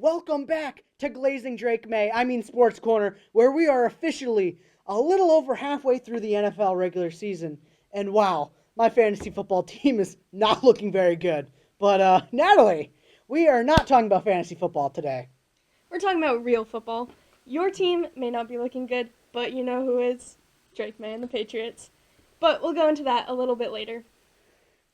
welcome back to Glazing Sports Corner, where we are officially a little over halfway through the NFL regular season. And wow, my fantasy football team is not looking very good. But, Natalie, we are not talking about fantasy football today. We're talking about real football. Your team may not be looking good, but you know who is? Drake May and the Patriots. But we'll go into that a little bit later.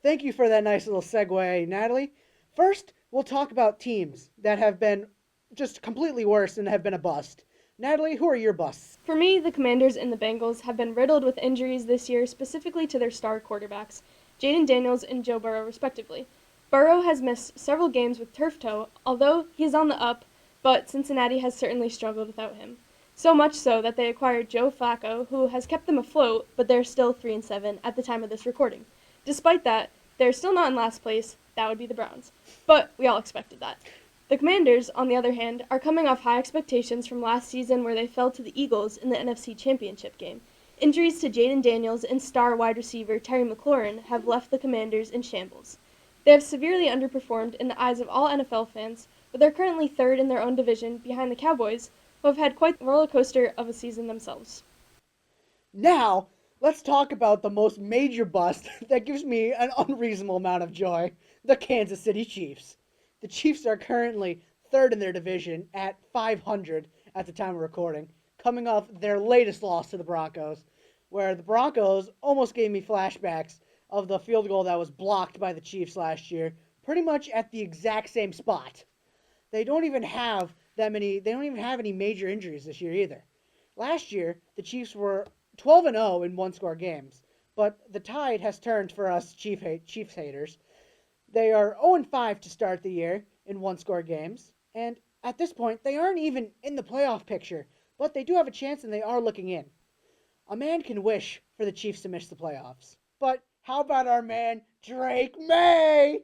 Thank you for that nice little segue, Natalie. First, we'll talk about teams that have been just completely worse and have been a bust. Natalie, who are your busts? For me, the Commanders and the Bengals have been riddled with injuries this year, specifically to their star quarterbacks, Jaden Daniels and Joe Burrow, respectively. Burrow has missed several games with turf toe, although he is on the up, but Cincinnati has certainly struggled without him. So much so that they acquired Joe Flacco, who has kept them afloat, but they're still 3-7 at the time of this recording. Despite that, they're still not in last place. That would be the Browns. But we all expected that. The Commanders, on the other hand, are coming off high expectations from last season where they fell to the Eagles in the NFC Championship game. Injuries to Jaden Daniels and star wide receiver Terry McLaurin have left the Commanders in shambles. They have severely underperformed in the eyes of all NFL fans, but they're currently third in their own division behind the Cowboys, who have had quite the roller coaster of a season themselves. Now, let's talk about the most major bust that gives me an unreasonable amount of joy, the Kansas City Chiefs. The Chiefs are currently third in their division at 500 at the time of recording, coming off their latest loss to the Broncos, where the Broncos almost gave me flashbacks of the field goal that was blocked by the Chiefs last year, pretty much at the exact same spot. They don't even have any major injuries this year either. Last year, the Chiefs were 12-0 in one-score games, but the tide has turned for us Chiefs haters. They are 0-5 to start the year in one-score games, and at this point, they aren't even in the playoff picture, but they do have a chance and they are looking in. A man can wish for the Chiefs to miss the playoffs, but how about our man, Drake May?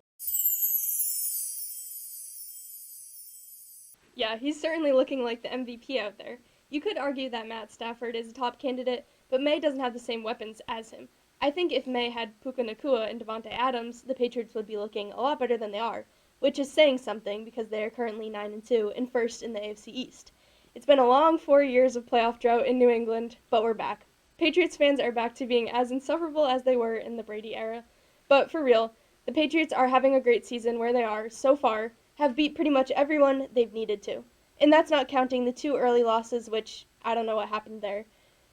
Yeah, he's certainly looking like the MVP out there. You could argue that Matt Stafford is a top candidate, but May doesn't have the same weapons as him. I think if May had Puka Nacua and Devontae Adams, the Patriots would be looking a lot better than they are, which is saying something because they are currently 9-2 and first in the AFC East. It's been a long 4 years of playoff drought in New England, but we're back. Patriots fans are back to being as insufferable as they were in the Brady era. But for real, the Patriots are having a great season where they are, so far, have beat pretty much everyone they've needed to. And that's not counting the 2 early losses, which I don't know what happened there.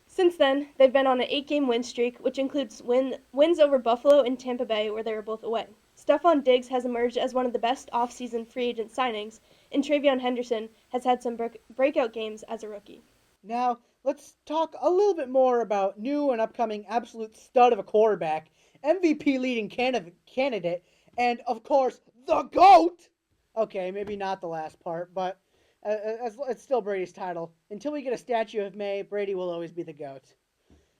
Since then, they've been on an 8-game win streak, which includes wins over Buffalo and Tampa Bay, where they were both away. Stephon Diggs has emerged as one of the best off-season free agent signings, and Travion Henderson has had some breakout games as a rookie. Now, let's talk a little bit more about new and upcoming absolute stud of a quarterback, MVP leading candidate, and of course, the GOAT! Okay, maybe not the last part, but it's still Brady's title. Until we get a statue of May, Brady will always be the GOAT.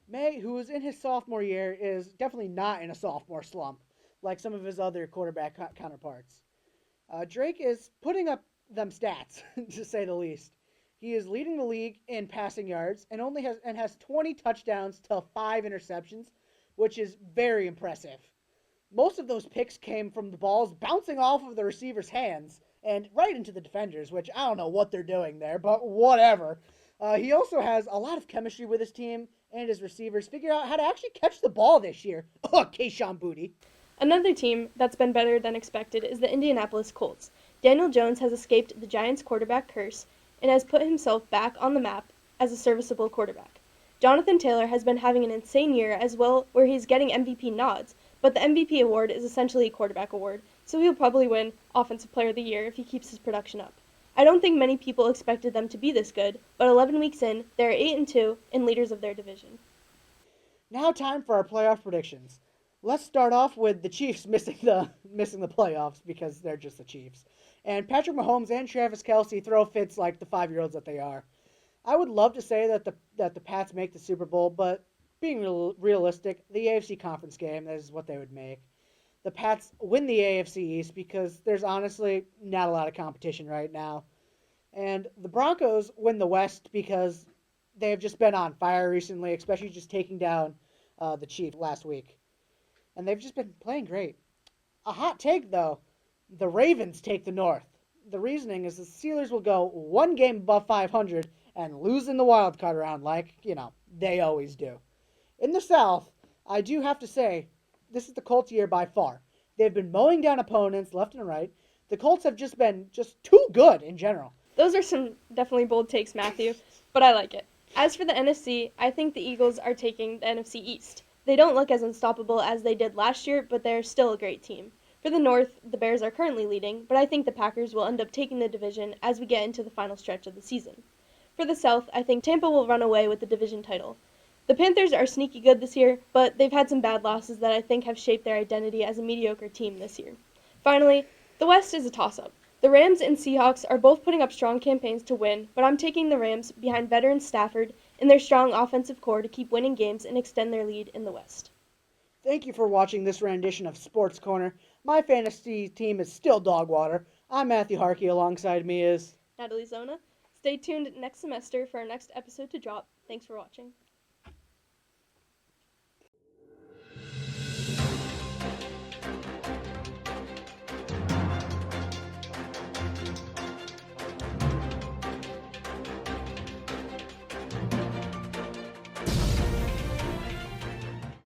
May, who is in his sophomore year, is definitely not in a sophomore slump, like some of his other quarterback counterparts. Drake is putting up them stats, to say the least. He is leading the league in passing yards and has 20 touchdowns to 5 interceptions, which is very impressive. Most of those picks came from the balls bouncing off of the receiver's hands and right into the defenders, which I don't know what they're doing there, but whatever. He also has a lot of chemistry with his team and his receivers figure out how to actually catch the ball this year. Oh, Keyshawn Booty. Another team that's been better than expected is the Indianapolis Colts. Daniel Jones has escaped the Giants' quarterback curse and has put himself back on the map as a serviceable quarterback. Jonathan Taylor has been having an insane year as well, where he's getting MVP nods, but the MVP award is essentially a quarterback award, so he'll probably win Offensive Player of the Year if he keeps his production up. I don't think many people expected them to be this good, but 11 weeks in, they're 8-2 and leaders of their division. Now time for our playoff predictions. Let's start off with the Chiefs missing the playoffs because they're just the Chiefs. And Patrick Mahomes and Travis Kelce throw fits like the 5-year-olds that they are. I would love to say that the Pats make the Super Bowl, but being realistic, the AFC conference game is what they would make. The Pats win the AFC East because there's honestly not a lot of competition right now. And the Broncos win the West because they have just been on fire recently, especially just taking down the Chiefs last week. And they've just been playing great. A hot take, though, the Ravens take the North. The reasoning is the Steelers will go one game above 500 and lose in the wild card round like, they always do. In the South, I do have to say, this is the Colts year by far. They've been mowing down opponents left and right. The Colts have just been too good in general. Those are some definitely bold takes, Matthew, but I like it. As for the NFC, I think the Eagles are taking the NFC East. They don't look as unstoppable as they did last year, but they're still a great team. For the North, the Bears are currently leading, but I think the Packers will end up taking the division as we get into the final stretch of the season. For the South, I think Tampa will run away with the division title. The Panthers are sneaky good this year, but they've had some bad losses that I think have shaped their identity as a mediocre team this year. Finally, the West is a toss-up. The Rams and Seahawks are both putting up strong campaigns to win, but I'm taking the Rams behind veteran Stafford and their strong offensive core to keep winning games and extend their lead in the West. Thank you for watching this rendition of Sports Corner. My fantasy team is still Dogwater. I'm Matthew Harkey. Alongside me is Natalie Zona. Stay tuned next semester for our next episode to drop. Thanks for watching.